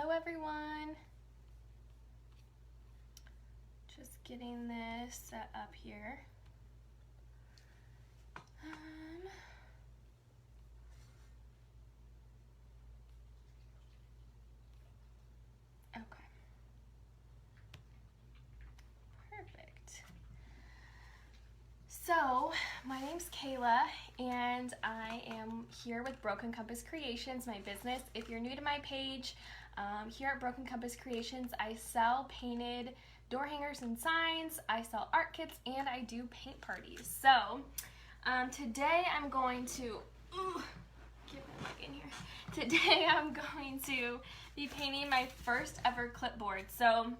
Hello everyone. Just getting this set up here. Okay. Perfect. So, my name's Kayla, and I am here with Broken Compass Creations, my business. If you're new to my page, here at Broken Compass Creations, I sell painted door hangers and signs, I sell art kits, and I do paint parties. So, today I'm going to, get my mic in here. Today I'm going to be painting my first ever clipboard. So,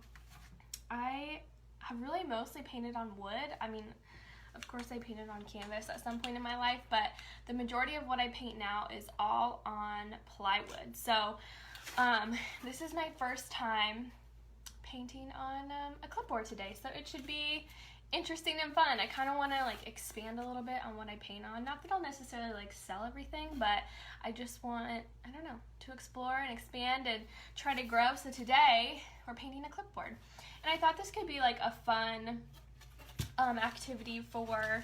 I have really mostly painted on wood. I mean, of course I painted on canvas at some point in my life, but the majority of what I paint now is all on plywood. So this is my first time painting on a clipboard today, so it should be interesting and fun. I kind of want to like expand a little bit on what I paint on. Not that I'll necessarily like sell everything, but I just want, I don't know, to explore and expand and try to grow. So today we're painting a clipboard, and I thought this could be like a fun activity for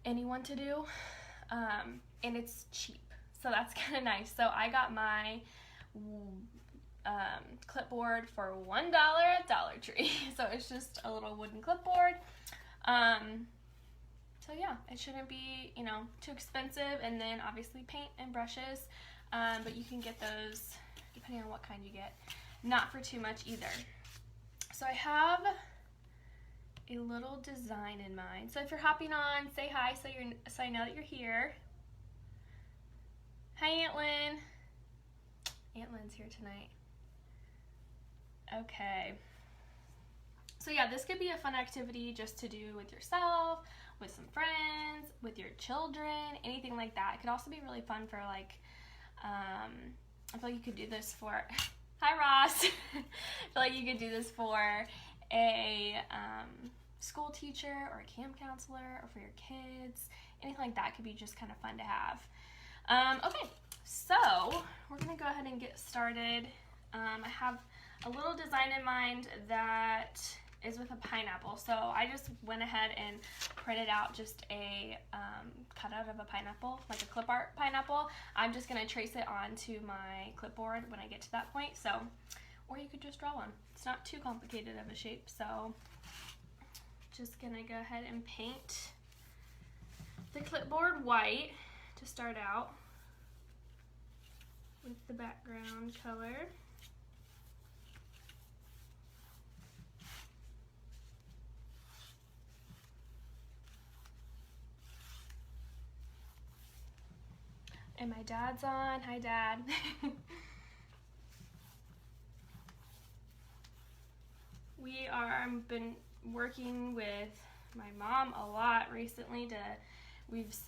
anyone to do, and it's cheap, so that's kind of nice. So I got my clipboard for $1 at Dollar Tree. So it's just a little wooden clipboard. So yeah, it shouldn't be, you know, too expensive, and then obviously paint and brushes, but you can get those depending on what kind you get, not for too much either. So I have a little design in mind. So if you're hopping on, say hi so I know that you're here. Hi, Aunt Lynn. Aunt Lynn's here tonight. Okay. So yeah, this could be a fun activity just to do with yourself, with some friends, with your children, anything like that. It could also be really fun for like, I feel like you could do this for, hi Ross. I feel like you could do this for a school teacher or a camp counselor, or for your kids. Anything like that could be just kind of fun to have. Okay, so we're gonna go ahead and get started. I have a little design in mind that is with a pineapple. So I just went ahead and printed out just a cutout of a pineapple, like a clip art pineapple. I'm just gonna trace it onto my clipboard when I get to that point. So, or you could just draw one. It's not too complicated of a shape. So just gonna go ahead and paint the clipboard white to start out with the background color. And my dad's on. Hi, Dad. We are been working with my mom a lot recently.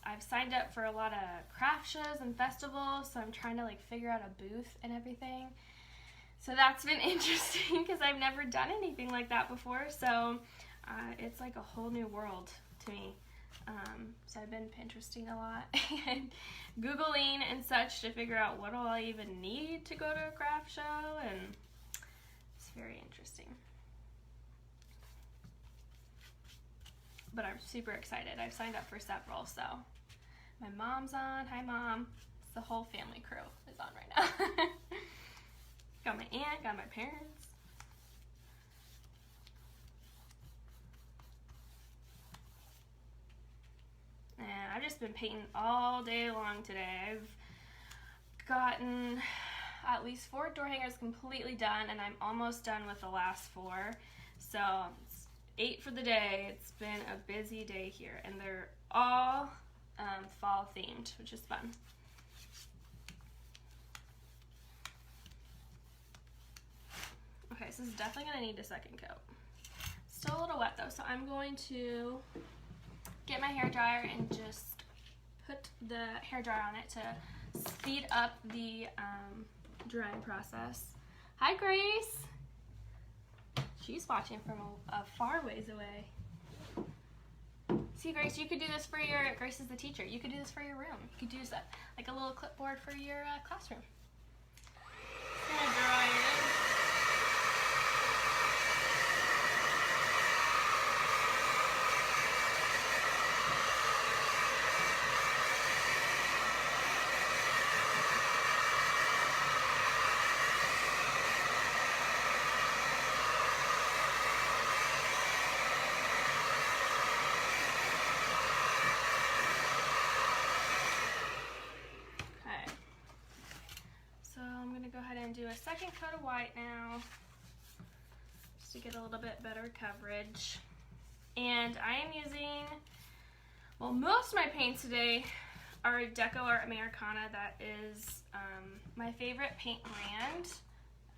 I've signed up for a lot of craft shows and festivals, so I'm trying to like figure out a booth and everything. So that's been interesting because I've never done anything like that before. So it's like a whole new world to me. So I've been Pinteresting a lot and Googling and such to figure out what do I even need to go to a craft show, and it's very interesting. But I'm super excited. I've signed up for several, so my mom's on. Hi, Mom. It's the whole family crew is on right now. Got my aunt, got my parents. And I've just been painting all day long today. I've gotten at least 4 door hangers completely done, and I'm almost done with the last 4. So it's 8 for the day. It's been a busy day here, and they're all fall themed, which is fun. Okay, so this is definitely gonna need a second coat. Still a little wet though, so I'm going to get my hair dryer and just put the hair dryer on it to speed up the drying process. Hi, Grace. She's watching from a far ways away. See, Grace, you could do this for your, Grace is the teacher, you could do this for your room. You could use like a little clipboard for your classroom. Just gonna dry it. ahead and do a second coat of white now, just to get a little bit better coverage. And I am using, well, most of my paints today are Deco Art Americana. That is my favorite paint brand.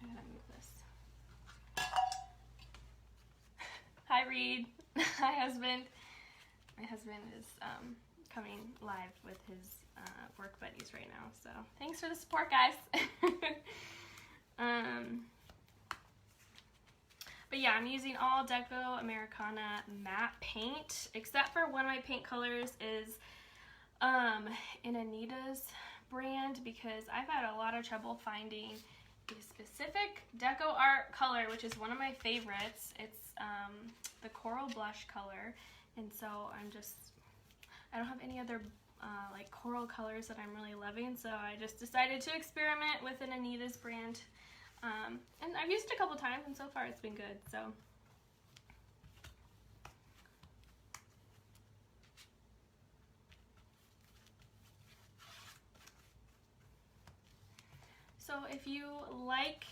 I'm gonna move this. Hi, Reed. Hi, husband. My husband is coming live with his work buddies right now, so thanks for the support, guys. But yeah, I'm using all Deco Americana matte paint, except for one of my paint colors is in Anita's brand, because I've had a lot of trouble finding a specific Deco Art color, which is one of my favorites. It's the Coral Blush color, and so I don't have any other like coral colors that I'm really loving, so I just decided to experiment with an Anita's brand. And I've used it a couple times, and so far it's been good. So if you like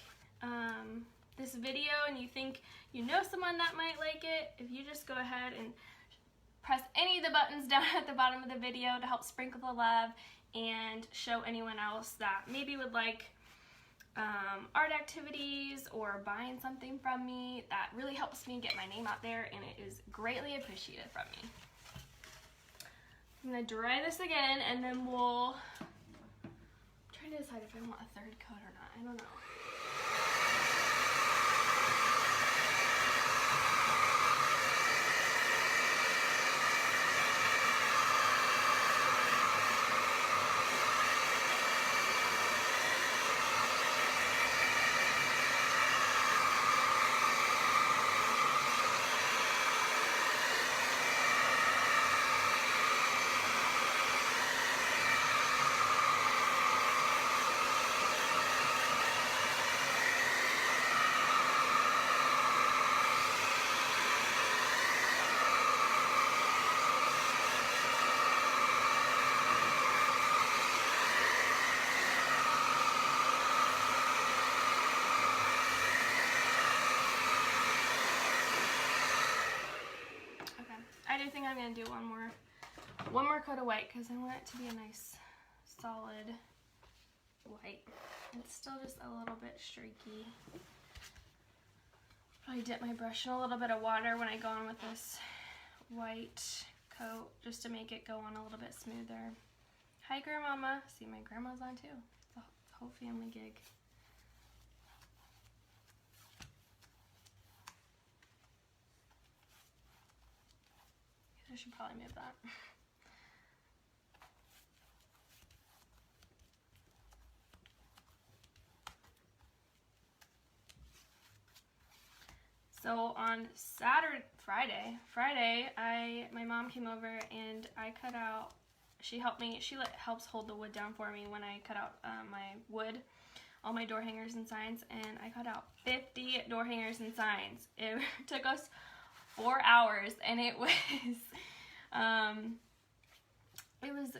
this video and you think you know someone that might like it, if you just go ahead and press any of the buttons down at the bottom of the video to help sprinkle the love and show anyone else that maybe would like art activities or buying something from me, that really helps me get my name out there, and it is greatly appreciated from me. I'm going to dry this again, and then we'll try to decide if I want a third coat or not. I don't know. I do think I'm going to do one more coat of white, because I want it to be a nice solid white. It's still just a little bit streaky. Probably dip my brush in a little bit of water when I go on with this white coat, just to make it go on a little bit smoother. Hi, Grandmama. See, my grandma's on too. It's a whole family gig. I should probably move that. So on Friday, my mom came over and I cut out, she helped me, helps hold the wood down for me when I cut out my wood, all my door hangers and signs, and I cut out 50 door hangers and signs. It took us 4 hours, and it was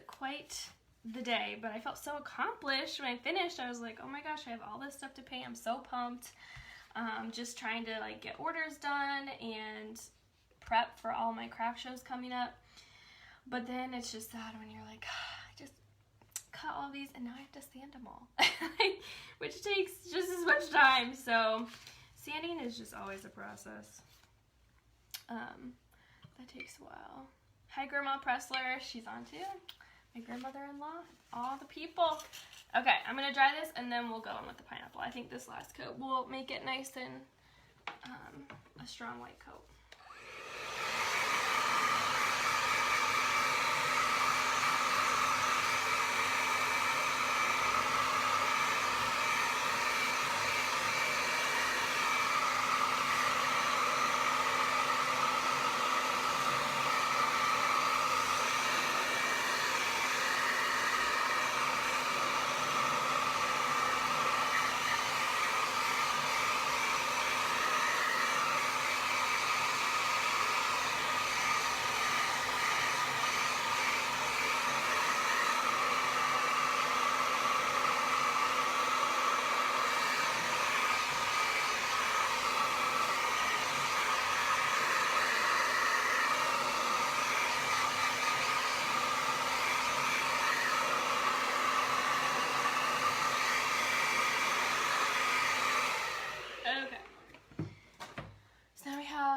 quite the day, but I felt so accomplished when I finished. I was like, oh my gosh, I have all this stuff to paint. I'm so pumped. Just trying to like get orders done and prep for all my craft shows coming up. But then it's just sad when you're like, I just cut all these and now I have to sand them all, which takes just as much time. So sanding is just always a process. That takes a while. Hi, Grandma Pressler. She's on too. My grandmother-in-law. All the people. Okay, I'm going to dry this and then we'll go in with the pineapple. I think this last coat will make it nice and a strong white coat.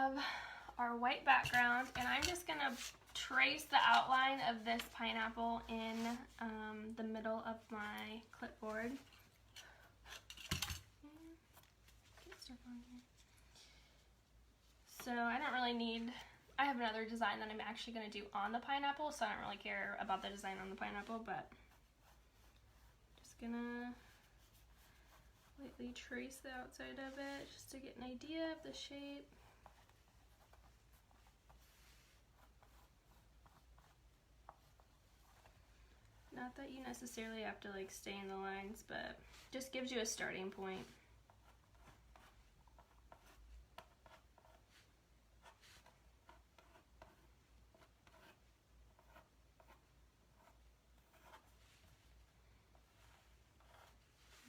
have our white background, and I'm just gonna trace the outline of this pineapple in the middle of my clipboard. Get stuff on here. So I don't really need, I have another design that I'm actually gonna do on the pineapple, so I don't really care about the design on the pineapple, but just gonna lightly trace the outside of it just to get an idea of the shape. Not that you necessarily have to like stay in the lines, but just gives you a starting point.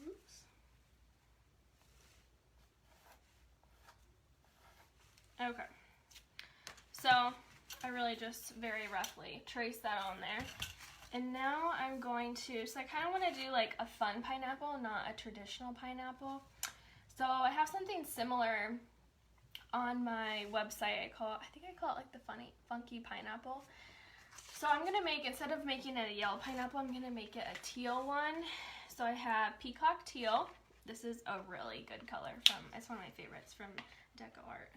Oops. Okay. So I really just very roughly trace that on there. And now I'm going to, so I kind of want to do like a fun pineapple, not a traditional pineapple. So I have something similar on my website. I think I call it like the funky pineapple. So I'm going to make, instead of making it a yellow pineapple, I'm going to make it a teal one. So I have peacock teal. This is a really good color it's one of my favorites from Deco Art.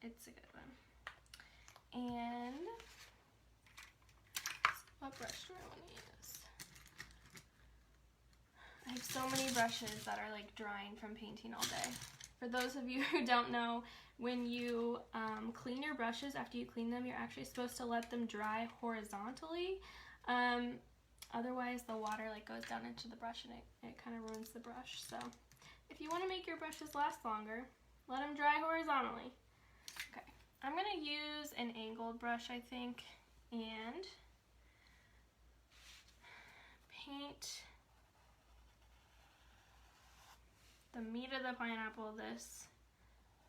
It's a good one. And what brush do I want to use? I have so many brushes that are like drying from painting all day. For those of you who don't know, when you clean your brushes, after you clean them, you're actually supposed to let them dry horizontally. Otherwise the water like goes down into the brush and it kind of ruins the brush. So if you want to make your brushes last longer, let them dry horizontally. Okay, I'm going to use an angled brush, I think, and paint the meat of the pineapple this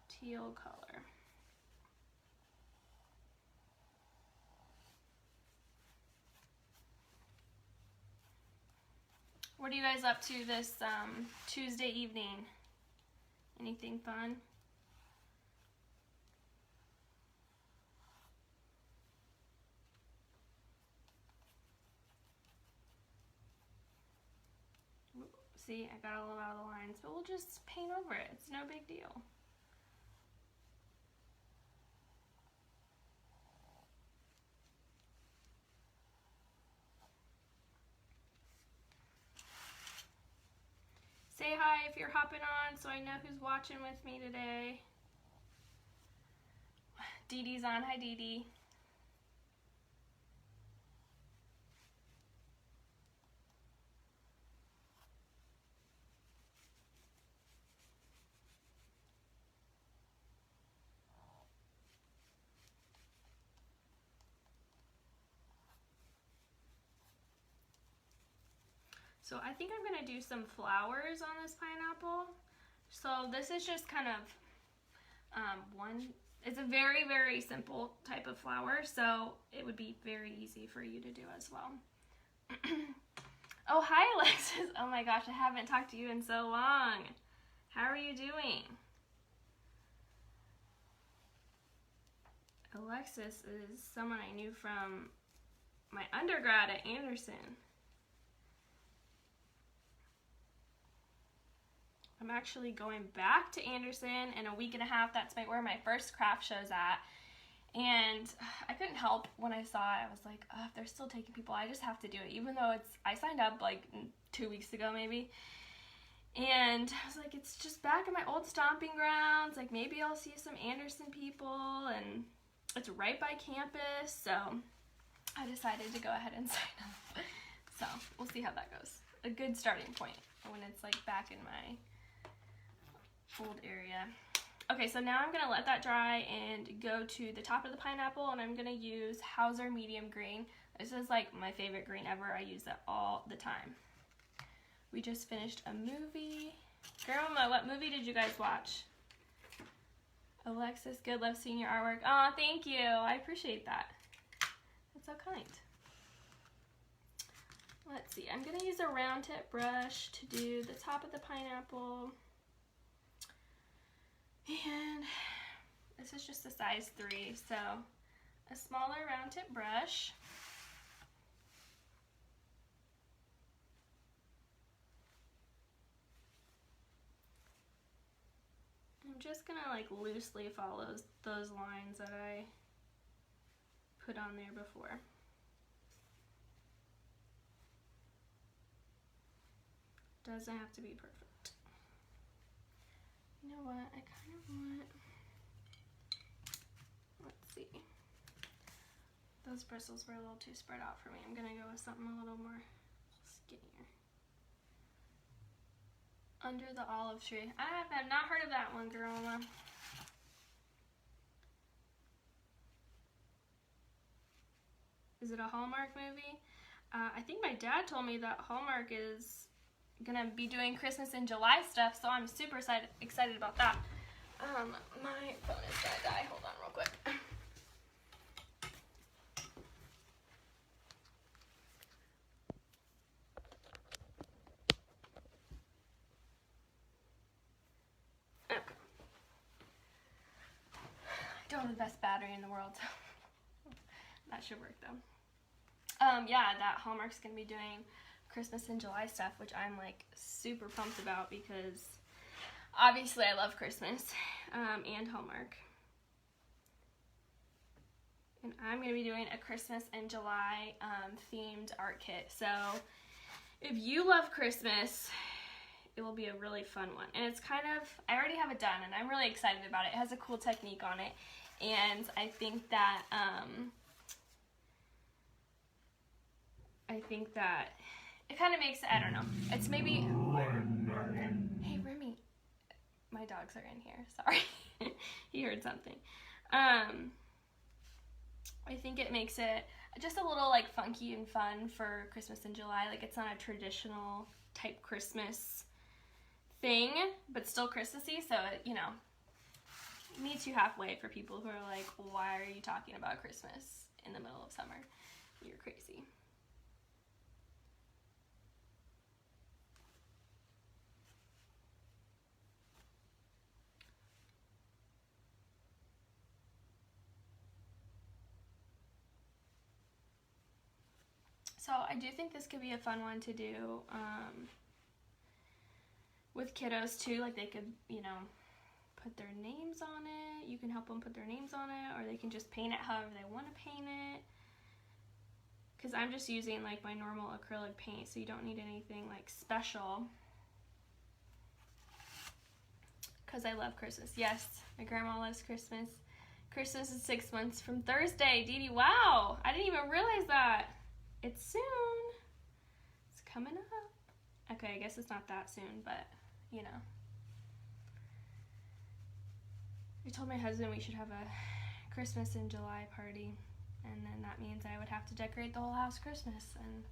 teal color. What are you guys up to this Tuesday evening? Anything fun? See, I got a little out of the lines, but we'll just paint over it. It's no big deal. Say hi if you're hopping on so I know who's watching with me today. Dee Dee's on. Hi, Dee Dee. So I think I'm going to do some flowers on this pineapple. So this is just kind of it's a very, very simple type of flower, so it would be very easy for you to do as well. Oh, hi Alexis. Oh my gosh, I haven't talked to you in so long. How are you doing? Alexis is someone I knew from my undergrad at Anderson. I'm actually going back to Anderson in a week and a half. That's where my first craft show's at. And I couldn't help when I saw it. I was like, oh, if they're still taking people, I just have to do it. Even though I signed up like 2 weeks ago maybe. And I was like, it's just back in my old stomping grounds. Like maybe I'll see some Anderson people, and it's right by campus. So I decided to go ahead and sign up. So we'll see how that goes. A good starting point when it's like back in my old area. Okay, so now I'm gonna let that dry and go to the top of the pineapple, and I'm gonna use Hauser Medium Green. This is like my favorite green ever. I use that all the time. We just finished a movie. Grandma, what movie did you guys watch? Alexis, good, love seeing your artwork. Aw, thank you, I appreciate that. That's so kind. Let's see, I'm gonna use a round tip brush to do the top of the pineapple. And this is just a size 3, so a smaller round tip brush. I'm just gonna like loosely follow those lines that I put on there before. Doesn't have to be perfect. You know what, I kind of want, let's see. Those bristles were a little too spread out for me. I'm gonna go with something a little more skinnier. Under the olive tree. I have not heard of that one, girl. Is it a Hallmark movie? I think my dad told me that Hallmark is gonna be doing Christmas in July stuff, so I'm super excited about that. My phone is gonna die. Hold on real quick. Okay. I don't have the best battery in the world, so that should work though. Yeah, that Hallmark's gonna be doing Christmas in July stuff, which I'm like super pumped about because obviously I love Christmas and Hallmark. And I'm going to be doing a Christmas in July themed art kit. So if you love Christmas, it will be a really fun one. And it's kind of, I already have it done and I'm really excited about it. It has a cool technique on it. And I think that it kind of makes, I don't know, it's maybe, hey Remy, my dogs are in here, sorry, he heard something. I think it makes it just a little like funky and fun for Christmas in July, like it's not a traditional type Christmas thing, but still Christmassy, so it, you know, meets you halfway for people who are like, why are you talking about Christmas in the middle of summer? You're crazy. So I do think this could be a fun one to do with kiddos too. Like they could, you know, put their names on it. You can help them put their names on it, or they can just paint it however they want to paint it. Because I'm just using like my normal acrylic paint, so you don't need anything like special. Because I love Christmas. Yes, my grandma loves Christmas. Christmas is 6 months from Thursday. Dee Dee, wow, I didn't even realize that. It's soon. It's coming up. Okay, I guess it's not that soon, but, you know. I told my husband we should have a Christmas in July party, and then that means I would have to decorate the whole house Christmas, and,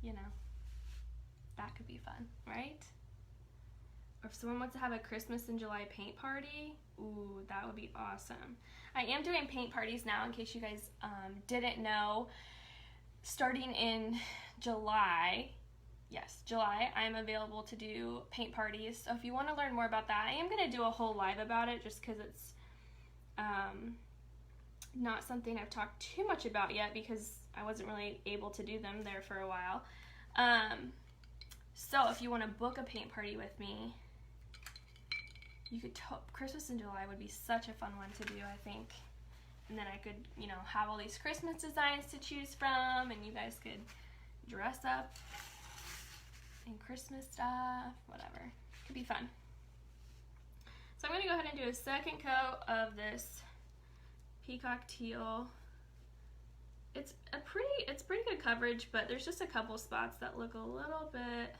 you know, that could be fun, right? Or if someone wants to have a Christmas in July paint party, ooh, that would be awesome. I am doing paint parties now, in case you guys didn't know. Starting in July, yes, July, I'm available to do paint parties. So if you want to learn more about that, I am going to do a whole live about it just because it's not something I've talked too much about yet because I wasn't really able to do them there for a while. So if you want to book a paint party with me, you could, Christmas in July would be such a fun one to do, I think. And then I could, you know, have all these Christmas designs to choose from, and you guys could dress up in Christmas stuff, whatever. Could be fun. So I'm going to go ahead and do a second coat of this peacock teal. It's pretty good coverage, but there's just a couple spots that look a little bit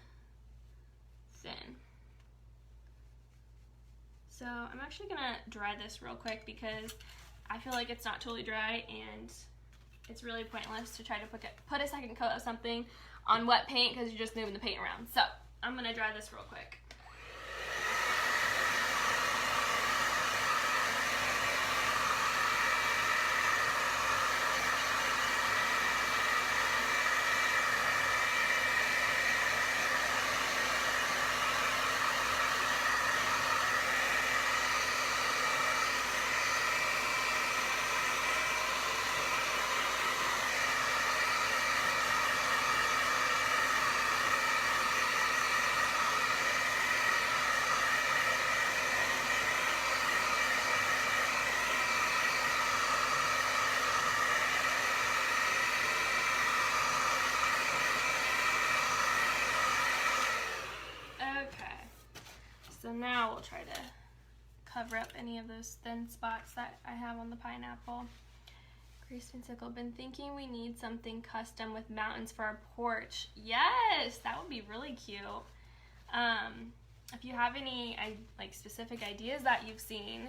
thin. So I'm actually going to dry this real quick because I feel like it's not totally dry, and it's really pointless to try to put a second coat of something on wet paint because you're just moving the paint around. So I'm going to dry this real quick. So now we'll try to cover up any of those thin spots that I have on the pineapple. Grace Sickle, been thinking we need something custom with mountains for our porch. Yes, that would be really cute. If you have any like specific ideas that you've seen,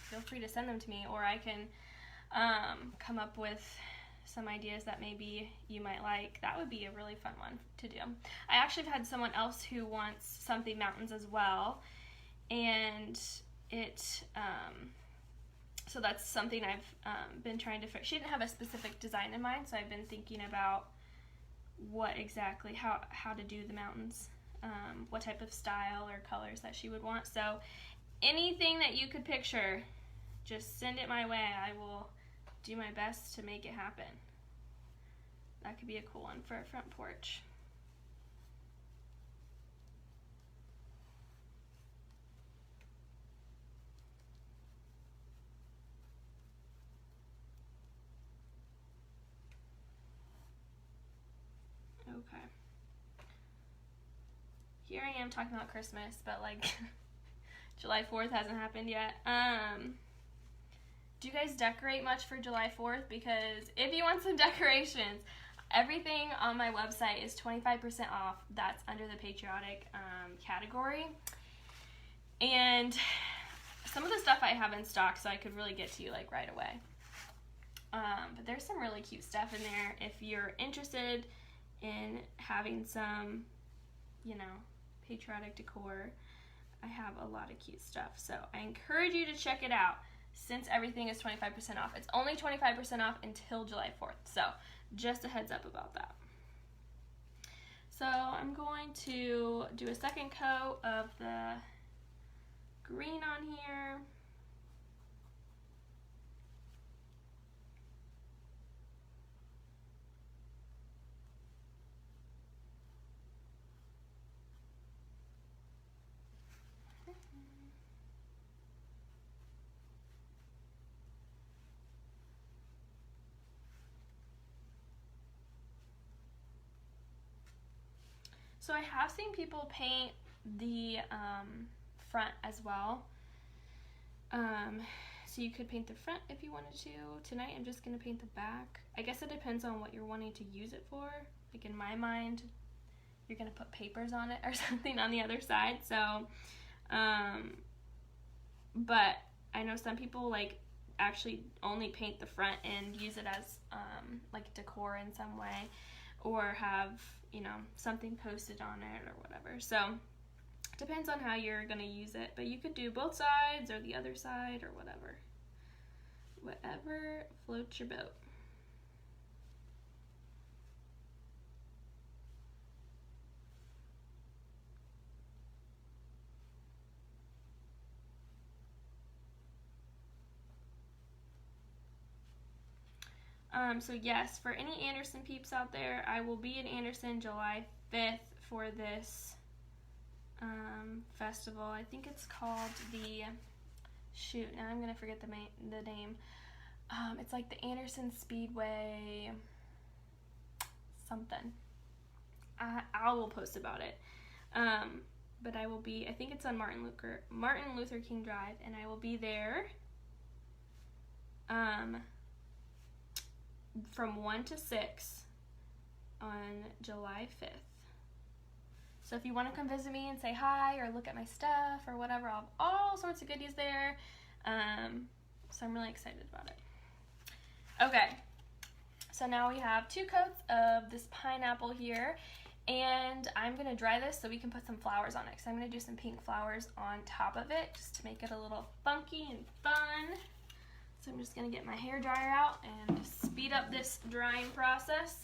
feel free to send them to me, or I can come up with some ideas that maybe you might like. That would be a really fun one to do. I actually have had someone else who wants something mountains as well, and so that's something I've been trying to fix. She didn't have a specific design in mind, so I've been thinking about what exactly, how to do the mountains, what type of style or colors that she would want. So anything that you could picture, just send it my way. I will do my best to make it happen. That could be a cool one for a front porch. Okay. Here I am talking about Christmas, but like July 4th hasn't happened yet. Do you guys decorate much for July 4th? Because if you want some decorations, everything on my website is 25% off. That's under the patriotic category. And some of the stuff I have in stock, so I could really get to you like right away. But there's some really cute stuff in there. If you're interested in having some, you know, patriotic decor, I have a lot of cute stuff. So I encourage you to check it out since everything is 25% off. It's only 25% off until July 4th. So just a heads up about that. So I'm going to do a second coat of the green on here. So I have seen people paint the front as well. So you could paint the front if you wanted to. Tonight I'm just going to paint the back. I guess it depends on what you're wanting to use it for. Like in my mind, you're going to put papers on it or something on the other side. So, but I know some people like actually only paint the front and use it as like decor in some way, or have, you know, something posted on it or whatever. So depends on how you're gonna use it, but you could do both sides or the other side or whatever. Whatever floats your boat. So yes, for any Anderson peeps out there, I will be in Anderson July 5th for this festival. I think it's called the, shoot, now I'm gonna forget the name. It's like the Anderson Speedway something. I will post about it. But I will be, I think it's on Martin Luther King Drive, and I will be there from 1 to 6 on July 5th. So if you want to come visit me and say hi or look at my stuff or whatever, I'll have all sorts of goodies there. So I'm really excited about it. Okay, so now we have 2 coats of this pineapple here, and I'm going to dry this so we can put some flowers on it. So I'm going to do some pink flowers on top of it just to make it a little funky and fun. So I'm just going to get my hair dryer out and speed up this drying process.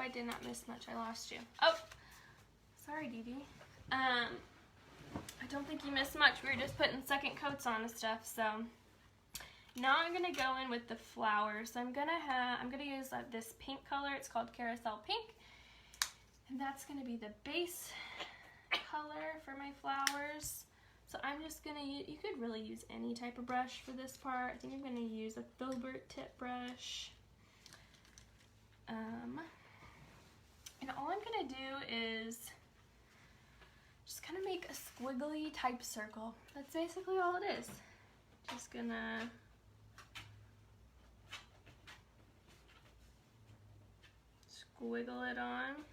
I did not miss much. I lost you. Oh, sorry, Dee Dee. I don't think you missed much. We were just putting second coats on and stuff. So now I'm gonna go in with the flowers. So I'm gonna use this pink color. It's called Carousel Pink, and that's gonna be the base color for my flowers. So I'm just gonna use, you could really use any type of brush for this part. I think I'm gonna use a filbert tip brush. And all I'm gonna do is just kind of make a squiggly type circle. That's basically all it is. Just gonna squiggle it on.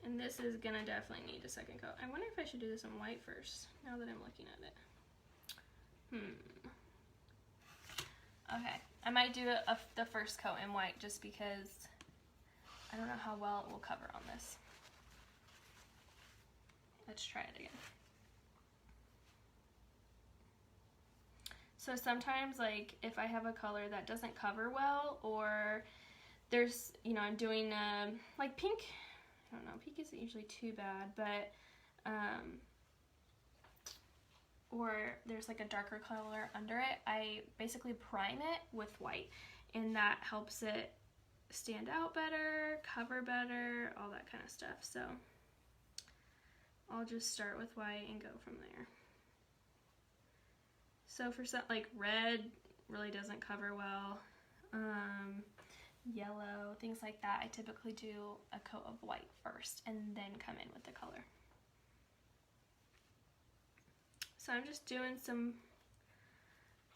And this is gonna definitely need a second coat. I wonder if I should do this in white first, now that I'm looking at it. Okay, I might do the first coat in white just because I don't know how well it will cover on this. Let's try it again. So sometimes, like, if I have a color that doesn't cover well, or there's, you know, I'm doing like pink, I don't know, pink isn't usually too bad, but or there's like a darker color under it, I basically prime it with white, and that helps it stand out better, cover better, all that kind of stuff. So I'll just start with white and go from there. So for some, like red really doesn't cover well, yellow, things like that, I typically do a coat of white first and then come in with the color. So I'm just doing some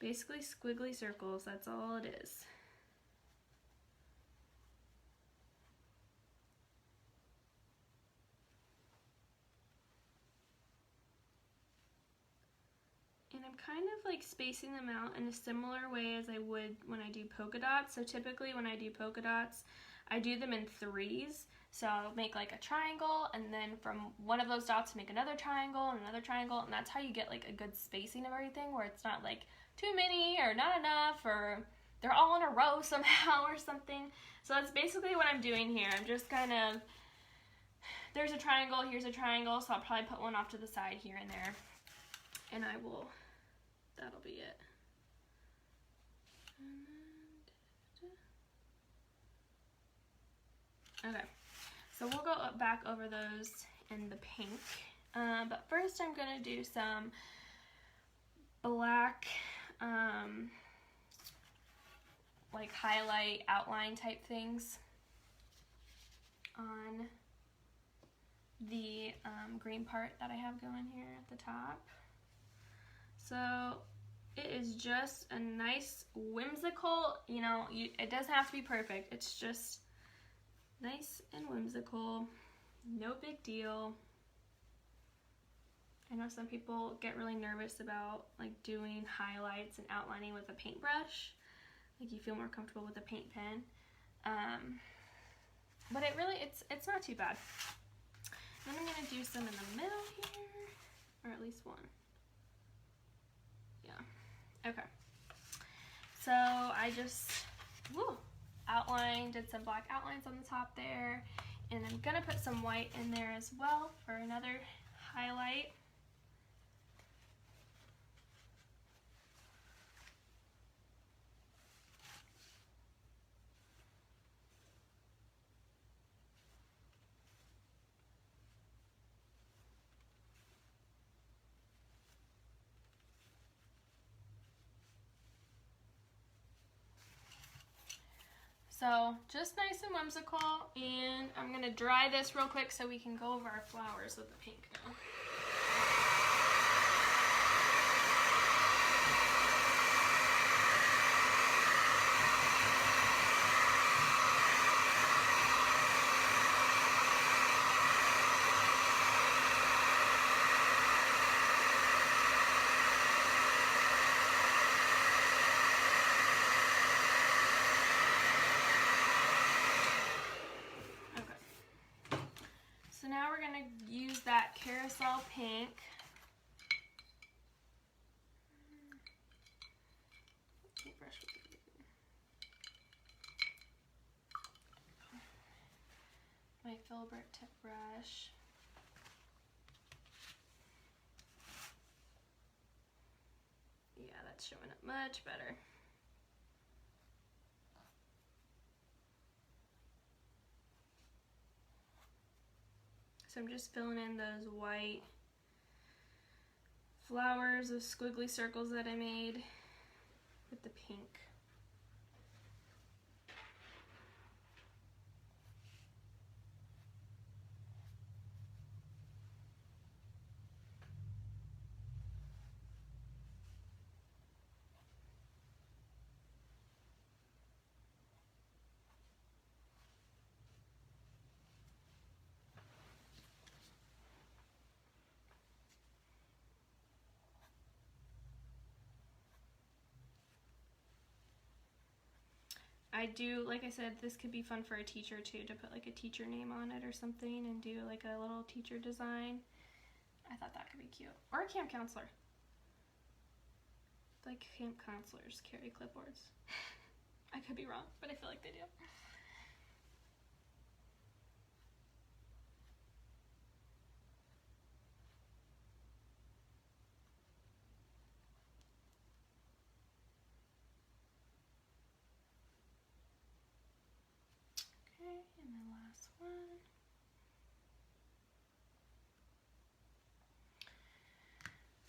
basically squiggly circles, that's all it is. And I'm kind of like spacing them out in a similar way as I would when I do polka dots. So typically when I do polka dots, I do them in threes. So I'll make like a triangle, and then from one of those dots make another triangle and another triangle, and that's how you get like a good spacing of everything, where it's not like too many or not enough, or they're all in a row somehow or something. So that's basically what I'm doing here. I'm just kind of, there's a triangle, here's a triangle, so I'll probably put one off to the side here and there, and I will, that'll be it. Okay, so we'll go back over those in the pink, but first I'm going to do some black, like highlight outline type things on the green part that I have going here at the top. So it is just a nice whimsical, you know, it doesn't have to be perfect, it's just nice and whimsical, no big deal. I know some people get really nervous about like doing highlights and outlining with a paintbrush, like you feel more comfortable with a paint pen, but it really, it's not too bad. Then I'm going to do some in the middle here, or at least one. Yeah, okay. So I just, did some black outlines on the top there, and I'm gonna put some white in there as well for another highlight. So just nice and whimsical, and I'm gonna dry this real quick so we can go over our flowers with the pink now. So now we're going to use that carousel pink. filbert tip brush. Yeah, that's showing up much better. So I'm just filling in those white flowers, those squiggly circles that I made with the pink. I do, like I said, this could be fun for a teacher too, to put like a teacher name on it or something and do like a little teacher design. I thought that could be cute. Or a camp counselor. Like camp counselors carry clipboards. I could be wrong, but I feel like they do. Okay, and the last one.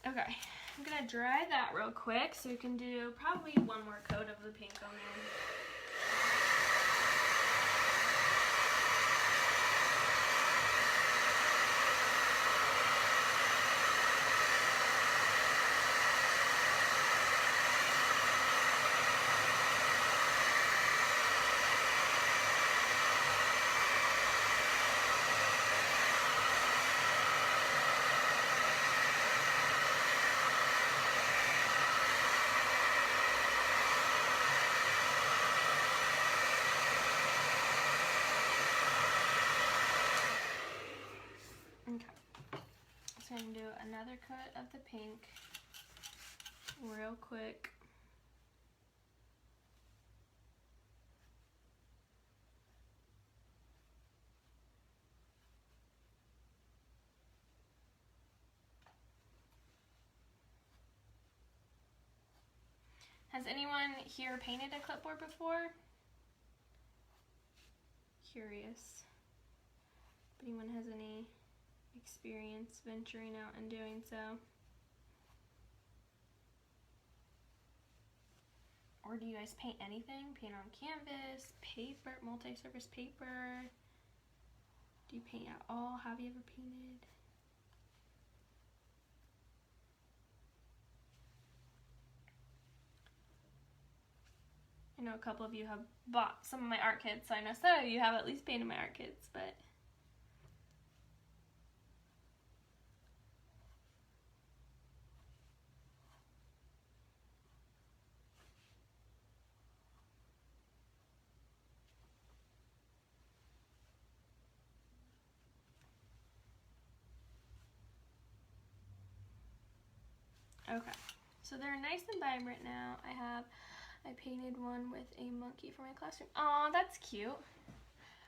Okay, I'm gonna dry that real quick so you can do probably one more coat of the pink on there. Okay, so I'm gonna do another coat of the pink real quick. Has anyone here painted a clipboard before? Curious if anyone has any experience venturing out and doing so. Or do you guys paint anything? Paint on canvas, paper, multi-surface paper? Do you paint at all? Have you ever painted? I know a couple of you have bought some of my art kits, so I know some of you have at least painted my art kits, but okay. So they're nice and vibrant now. I painted one with a monkey for my classroom. Aw, that's cute.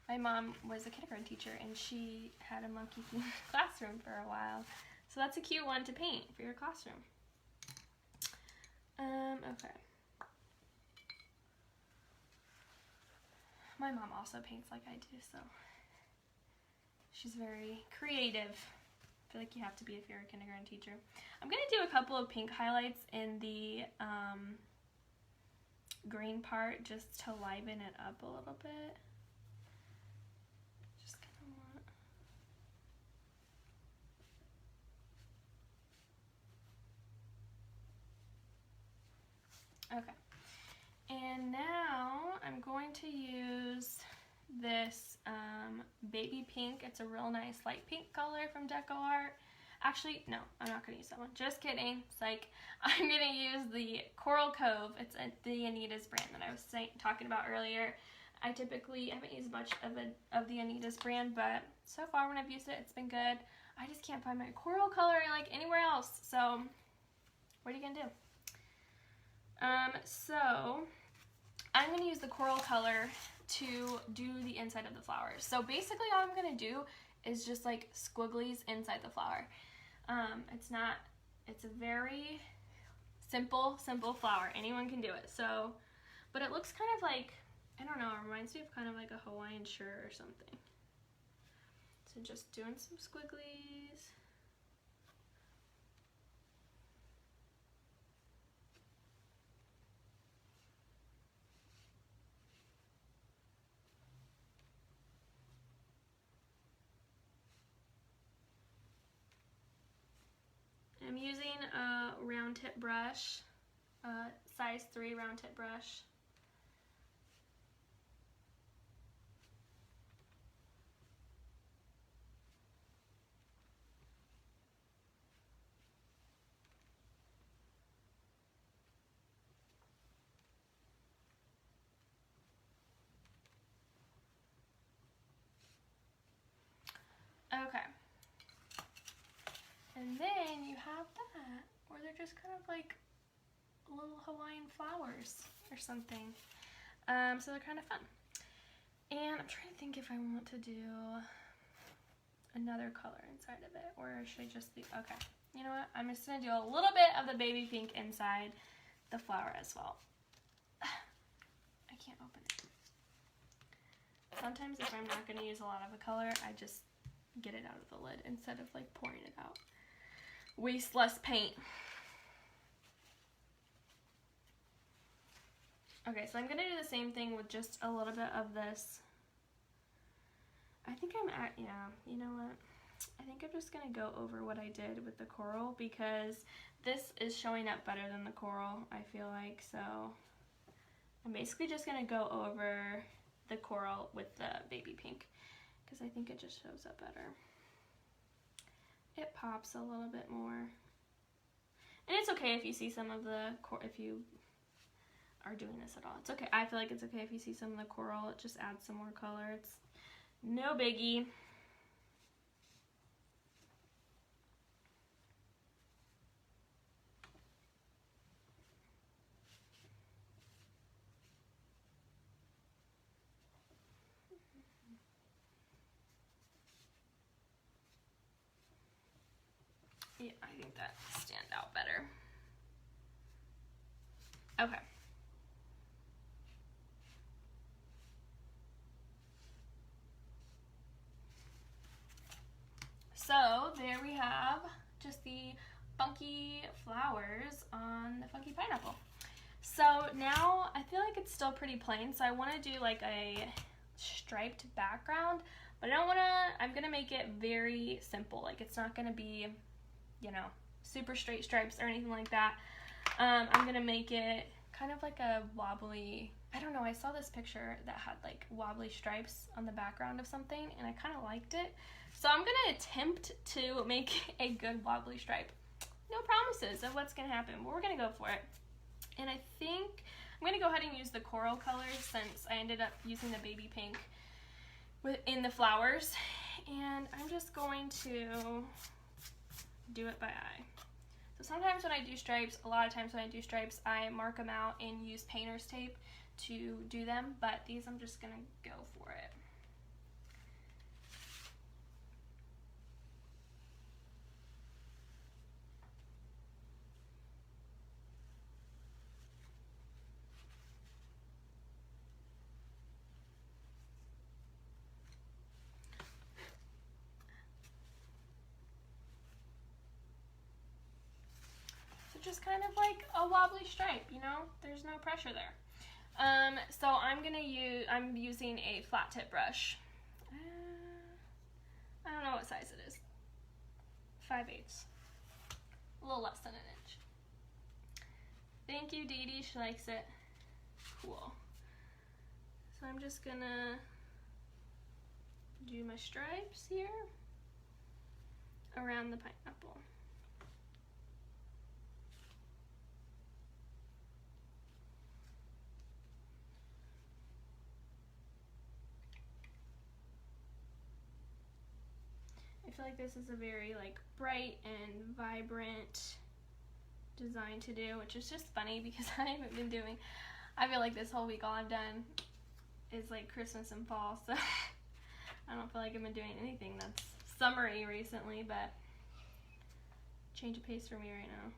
My mom was a kindergarten teacher and she had a monkey themed classroom for a while. So that's a cute one to paint for your classroom. Okay. My mom also paints like I do, so she's very creative. I feel like you have to be if you're a kindergarten teacher. I'm going to do a couple of pink highlights in the green part just to liven it up a little bit. Just kind of want... Okay. And now I'm going to use this baby pink. It's a real nice light pink color from Deco Art. Actually, no, I'm not going to use that one. Just kidding. Psych. I'm going to use the Coral Cove. It's the Anita's brand that I was talking about earlier. I typically haven't used much of the Anita's brand, but so far when I've used it, it's been good. I just can't find my coral color like anywhere else. So what are you going to do? So I'm going to use the coral color to do the inside of the flowers. So basically all I'm gonna do is just like squigglies inside the flower. It's a very simple flower. Anyone can do it. So, but it looks kind of like, I don't know, it reminds me of kind of like a Hawaiian shirt or something. So just doing some squigglies. I'm using a round tip brush, size 3 round tip brush. Okay. And then you have that, where they're just kind of like little Hawaiian flowers or something. So they're kind of fun. And I'm trying to think if I want to do another color inside of it, or should I just leave? Okay, you know what? I'm just gonna do a little bit of the baby pink inside the flower as well. I can't open it. Sometimes if I'm not gonna use a lot of a color, I just get it out of the lid instead of like pouring it out. Waste less paint. Okay, so I'm gonna do the same thing with just a little bit of this. I think yeah, you know what? I think I'm just gonna go over what I did with the coral because this is showing up better than the coral, I feel like. So I'm basically just gonna go over the coral with the baby pink because I think it just shows up better. It pops a little bit more. And it's okay if you see some of the if you are doing this at all. It's okay. I feel like it's okay if you see some of the coral. It just adds some more color. It's no biggie. Yeah, I think that stand out better. Okay. So there we have just the funky flowers on the funky pineapple. So now I feel like it's still pretty plain, so I want to do like a striped background, but I don't want to, I'm going to make it very simple. Like it's not going to be, you know, super straight stripes or anything like that. I'm going to make it kind of like a wobbly, I don't know, I saw this picture that had like wobbly stripes on the background of something and I kind of liked it. So I'm going to attempt to make a good wobbly stripe. No promises of what's going to happen, but we're going to go for it. And I think I'm going to go ahead and use the coral colors since I ended up using the baby pink in the flowers. And I'm just going to do it by eye. So sometimes when I do stripes, a lot of times when I do stripes, I mark them out and use painter's tape to do them, but these I'm just going to go for it. Just kind of like a wobbly stripe, you know, there's no pressure there. So I'm using a flat tip brush. I don't know what size it is. 5/8, a little less than an inch. Thank you, Dee Dee, she likes it. Cool. So I'm just gonna do my stripes here around the pineapple. I feel like this is a very like bright and vibrant design to do, which is just funny because I haven't been doing, I feel like this whole week all I've done is like Christmas and fall, so I don't feel like I've been doing anything that's summery recently, but change of pace for me right now.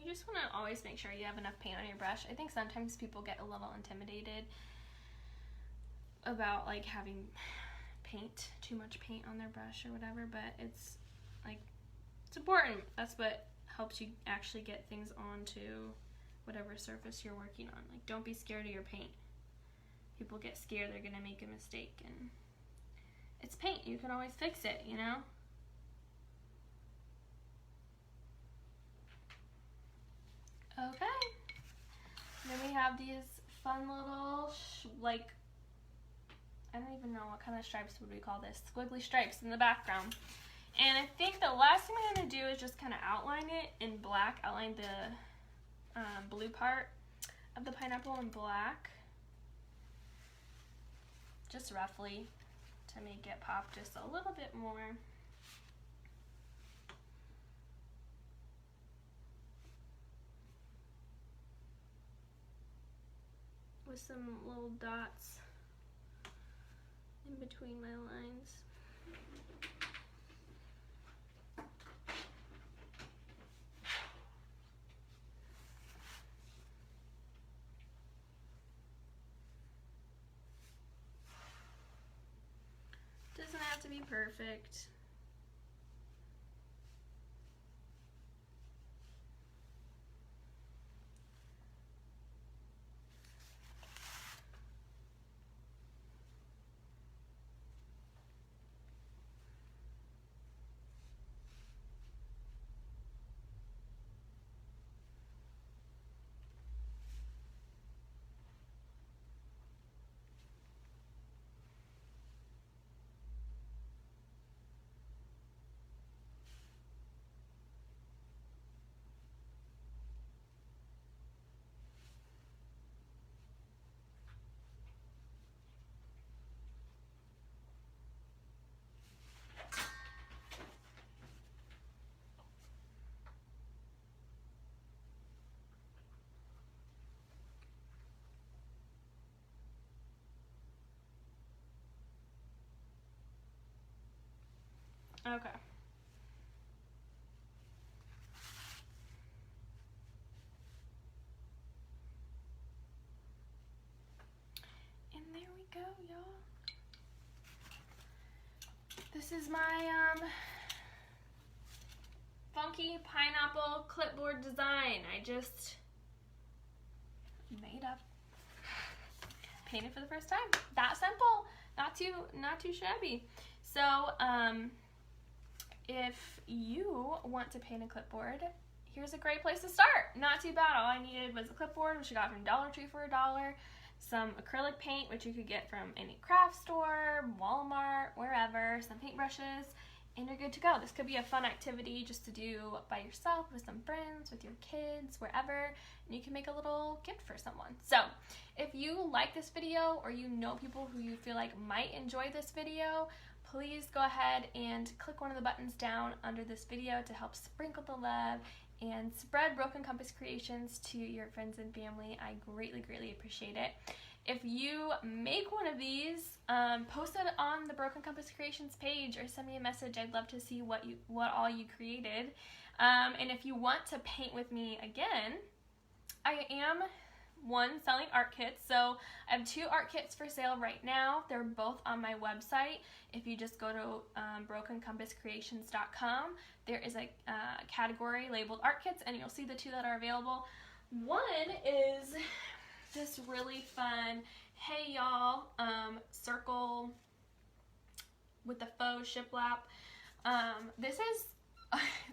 You just want to always make sure you have enough paint on your brush. I think sometimes people get a little intimidated about like having too much paint on their brush or whatever, but it's like, it's important. That's what helps you actually get things onto whatever surface you're working on. Like, don't be scared of your paint. People get scared they're gonna make a mistake, and it's paint. You can always fix it, you know? Okay. Then we have these fun little, like, I don't even know what kind of stripes would we call this. Squiggly stripes in the background. And I think the last thing I'm going to do is just kind of outline it in black. Outline the blue part of the pineapple in black. Just roughly to make it pop just a little bit more. With some little dots in between my lines. Doesn't have to be perfect. Okay. And there we go, y'all. This is my funky pineapple clipboard design. I just made up, painted for the first time. That simple, not too shabby. So if you want to paint a clipboard, here's a great place to start. Not too bad. All I needed was a clipboard, which I got from Dollar Tree for $1, some acrylic paint, which you could get from any craft store, Walmart, wherever, some paintbrushes, and you're good to go. This could be a fun activity just to do by yourself, with some friends, with your kids, wherever, and you can make a little gift for someone. So if you like this video, or you know people who you feel like might enjoy this video, please go ahead and click one of the buttons down under this video to help sprinkle the love and spread Broken Compass Creations to your friends and family. I greatly, greatly appreciate it. If you make one of these, post it on the Broken Compass Creations page or send me a message. I'd love to see what all you created. And if you want to paint with me again, I am selling art kits. So I have 2 art kits for sale right now. They're both on my website. If you just go to brokencompasscreations.com, there is a category labeled art kits, and you'll see the 2 that are available. One is this really fun hey y'all circle with the faux shiplap. This is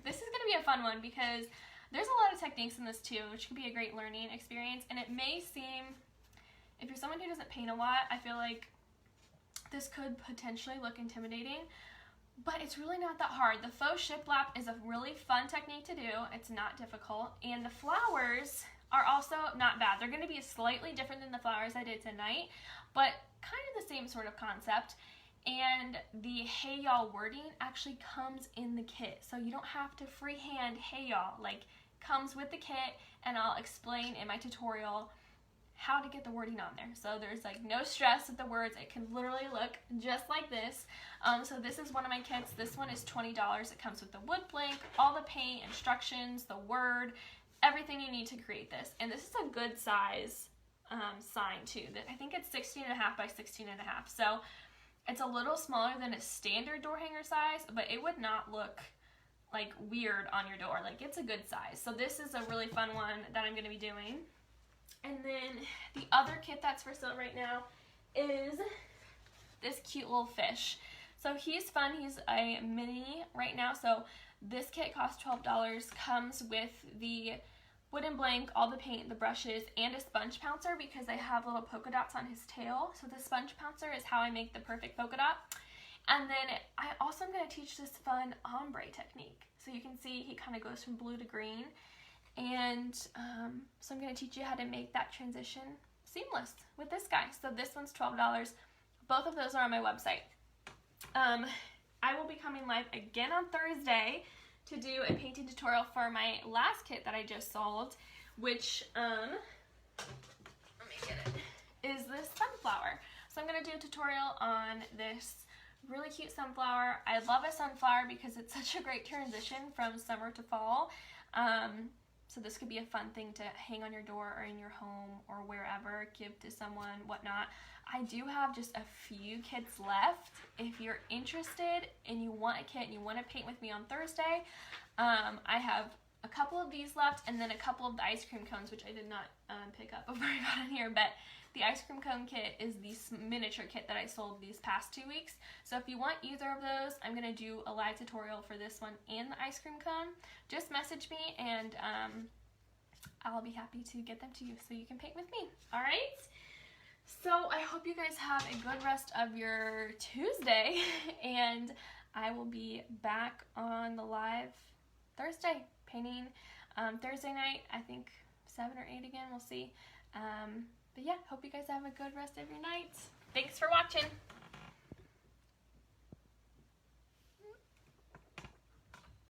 gonna be a fun one because there's a lot of techniques in this too, which could be a great learning experience. And it may seem, if you're someone who doesn't paint a lot, I feel like this could potentially look intimidating, but it's really not that hard. The faux shiplap is a really fun technique to do. It's not difficult, and the flowers are also not bad. They're going to be slightly different than the flowers I did tonight, but kind of the same sort of concept. And the hey y'all wording actually comes in the kit, so you don't have to freehand hey y'all. Like, comes with the kit, and I'll explain in my tutorial how to get the wording on there. So there's like no stress with the words. It can literally look just like this. So this is one of my kits. This one is $20. It comes with the wood blank, all the paint, instructions, the word, everything you need to create this. And this is a good size sign too. I think it's 16.5 by 16.5. So it's a little smaller than a standard door hanger size, but it would not look like weird on your door. Like, it's a good size. So this is a really fun one that I'm going to be doing. And then the other kit that's for sale right now is this cute little fish. So he's fun. He's a mini right now. So this kit costs $12. Comes with the wooden blank, all the paint, the brushes, and a sponge pouncer because I have little polka dots on his tail. So the sponge pouncer is how I make the perfect polka dot. And then I also am going to teach this fun ombre technique. So you can see he kind of goes from blue to green. And so I'm going to teach you how to make that transition seamless with this guy. So this one's $12. Both of those are on my website. I will be coming live again on Thursday to do a painting tutorial for my last kit that I just sold, which, let me get it, is this sunflower. So I'm going to do a tutorial on this really cute sunflower. I love a sunflower because it's such a great transition from summer to fall. So this could be a fun thing to hang on your door or in your home or wherever, give to someone, whatnot. I do have just a few kits left. If you're interested and you want a kit and you want to paint with me on Thursday, I have a couple of these left and then a couple of the ice cream cones, which I did not pick up before I got in here, but the ice cream cone kit is the miniature kit that I sold these past 2 weeks. So if you want either of those, I'm going to do a live tutorial for this one and the ice cream cone. Just message me and I'll be happy to get them to you so you can paint with me. All right? So I hope you guys have a good rest of your Tuesday and I will be back on the live Thursday painting. Thursday night, I think 7 or 8 again, we'll see. But yeah, hope you guys have a good rest of your night. Thanks for watching.